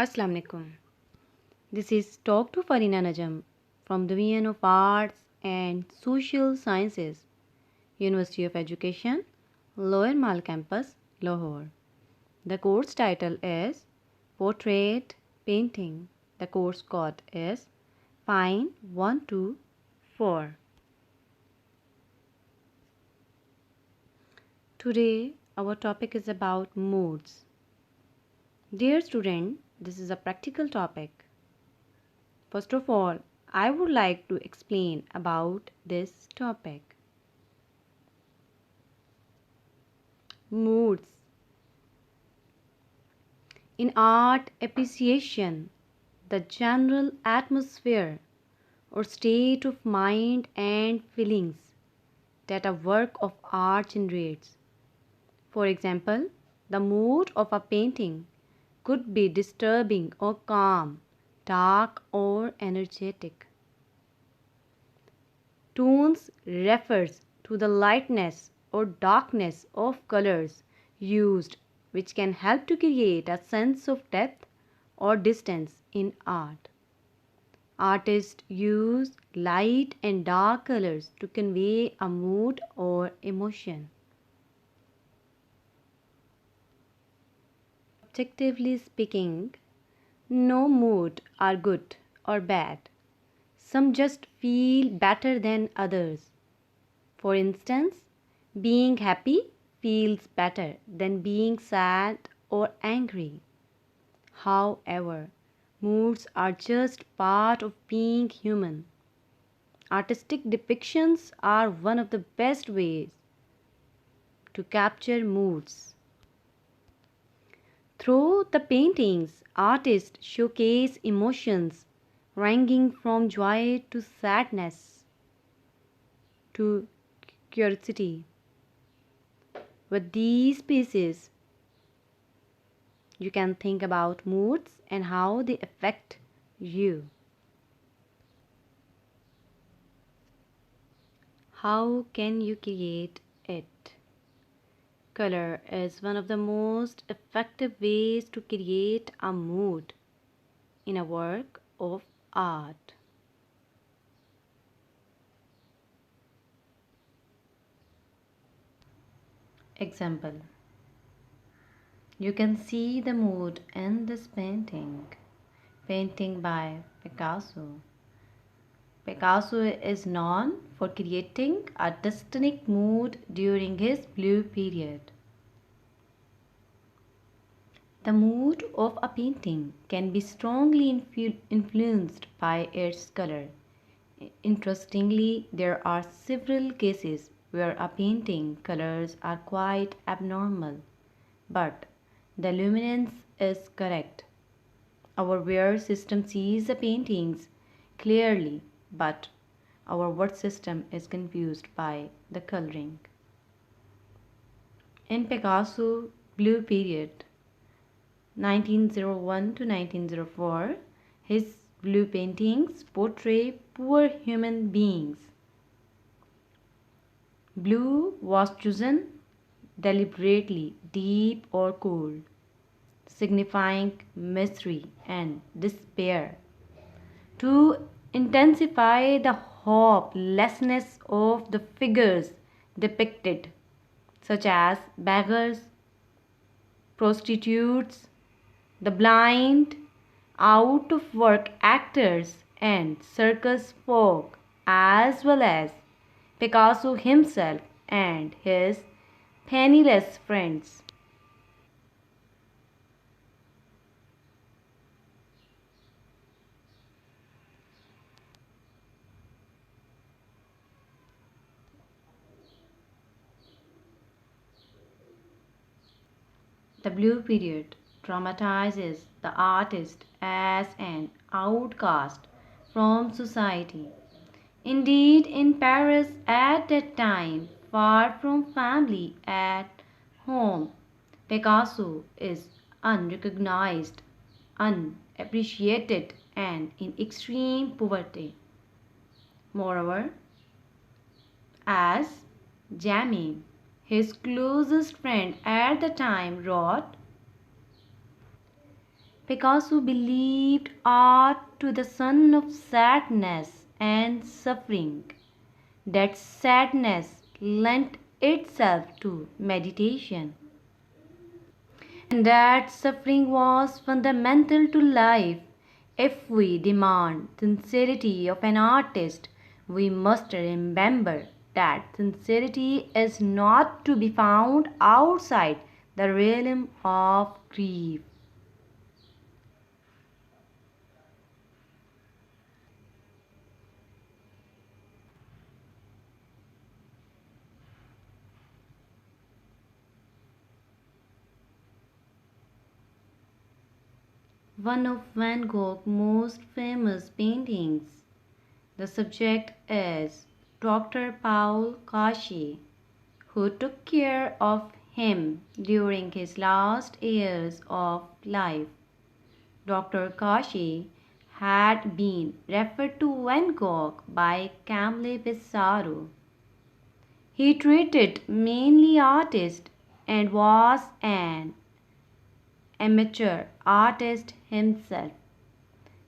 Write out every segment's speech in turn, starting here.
Assalamu alaikum. This is Talk to Farina Najam from the Division of Arts and Social Sciences, University of Education, Lower Mall Campus, Lahore. The course title is Portrait Painting. The course code is Fine 124. Today our topic is about moods. Dear student, this is a practical topic. First of all, I would like to explain about this topic. Moods. In art appreciation, the general atmosphere or state of mind and feelings that a work of art generates. For example, the mood of a painting could be disturbing or calm, dark or energetic. Tones refers to the lightness or darkness of colors used, which can help to create a sense of depth or distance in art. Artists use light and dark colors to convey a mood or emotion. Objectively speaking, no mood are good or bad. Some just feel better than others. For instance, being happy feels better than being sad or angry. However, moods are just part of being human. Artistic depictions are one of the best ways to capture moods. Through the paintings, artists showcase emotions ranging from joy to sadness to curiosity. With these pieces, you can think about moods and how they affect you. How can you create it? Color is one of the most effective ways to create a mood in a work of art. Example. You can see the mood in this painting. Painting by Picasso. Picasso is known for creating a distinct mood during his blue period. The mood of a painting can be strongly influenced by its color. Interestingly, there are several cases where a painting colors are quite abnormal, but the luminance is correct. Our wear system sees the paintings clearly, but our word system is confused by the coloring. In Picasso blue period 1901 to 1904, his blue paintings portray poor human beings. Blue was chosen deliberately deep or cool, signifying misery and despair, to intensify the hopelessness of the figures depicted, such as beggars, prostitutes, the blind, out of work actors, and circus folk, as well as Picasso himself and his penniless friends. The Blue Period dramatizes the artist as an outcast from society. Indeed, in Paris at that time, far from family at home, Picasso is unrecognized, unappreciated, and in extreme poverty. Moreover, as Jamin, his closest friend at the time, wrote, Picasso believed art to the son of sadness and suffering. That sadness lent itself to meditation. And that suffering was fundamental to life. If we demand sincerity of an artist, we must remember that sincerity is not to be found outside the realm of grief. One of Van Gogh's most famous paintings. The subject is Dr. Paul Kashi, who took care of him during his last years of life. Dr. Kashi had been referred to Van Gogh by Camille Pissarro. He treated mainly artists and was an amateur artist himself.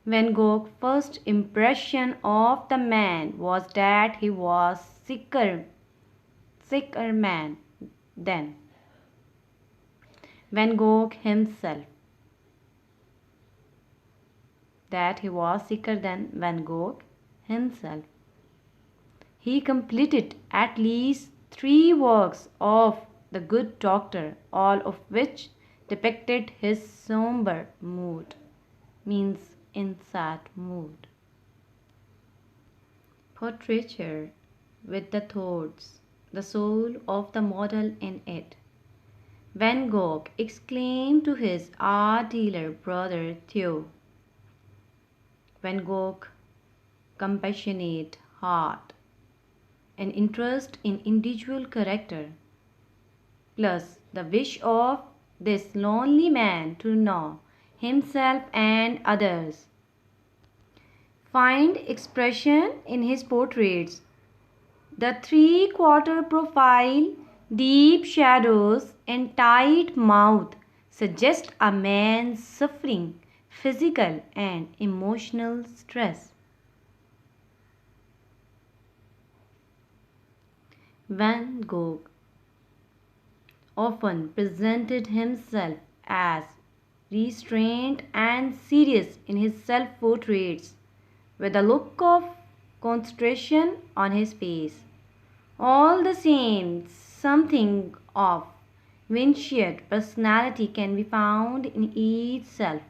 Van Gogh's first impression of the man was that he was sicker man than Van Gogh himself. That he was sicker than Van Gogh himself. He completed at least 3 works of the good doctor, all of which depicted his somber mood, means in sad mood. Portraiture with the thoughts, the soul of the model in it. Van Gogh exclaimed to his art dealer brother Theo. Van Gogh, compassionate heart, an interest in individual character, plus the wish of this lonely man to know himself and others, find expression in his portraits. The 3/4 profile, deep shadows, and tight mouth suggest a man suffering physical and emotional stress. Van Gogh often presented himself as restrained and serious in his self-portraits, with a look of concentration on his face. All the same, something of Vincian personality can be found in each self.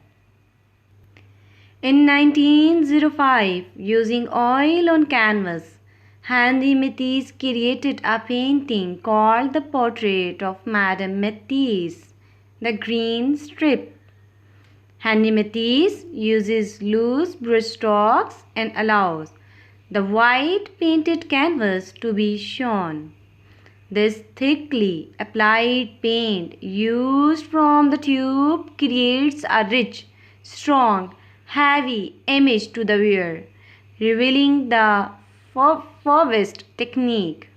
In 1905, using oil on canvas, Henri Matisse created a painting called The Portrait of Madame Matisse, the green strip. Henri Matisse uses loose brushstrokes and allows the white painted canvas to be shown. This thickly applied paint used from the tube creates a rich, strong, heavy image to the viewer, revealing the Fauvist technique.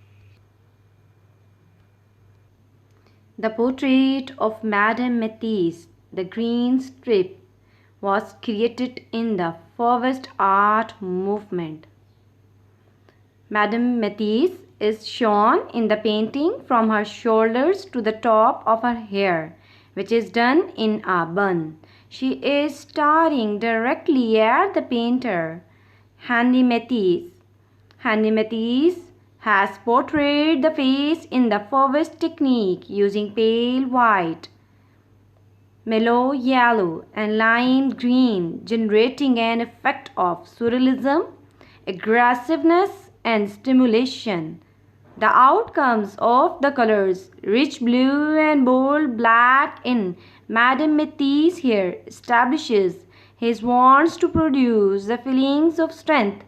The portrait of Madame Matisse, the green strip, was created in the Fauvist art movement. Madame Matisse is shown in the painting from her shoulders to the top of her hair, which is done in a bun. She is staring directly at the painter, Henri Matisse. Henri Matisse has portrayed the face in the Fauvist technique using pale white, mellow yellow, and lime green, generating an effect of surrealism, aggressiveness, and stimulation. The outcomes of the colors, rich blue and bold black in Madame Matisse here, establishes his wants to produce the feelings of strength,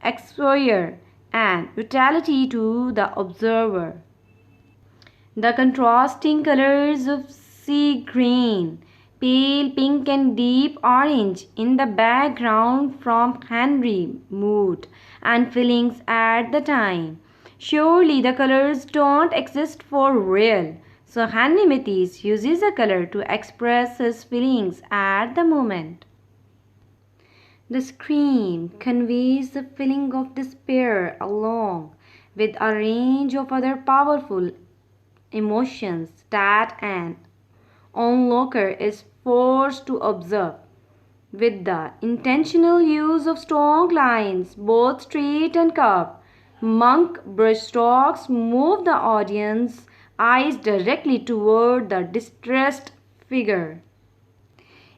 exposure, and vitality to the observer. The contrasting colors of sea green, pale pink, and deep orange in the background from Henry's mood and feelings at the time. Surely the colors don't exist for real. So Henri Matisse uses a color to express his feelings at the moment. The scream conveys the feeling of despair along with a range of other powerful emotions that an onlooker is forced to observe. With the intentional use of strong lines, both straight and curved, Monk brushstrokes move the audience's eyes directly toward the distressed figure.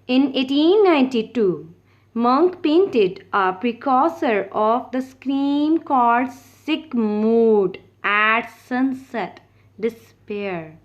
In 1892, Monk painted a precursor of the scream called Sick Mood at Sunset, Despair.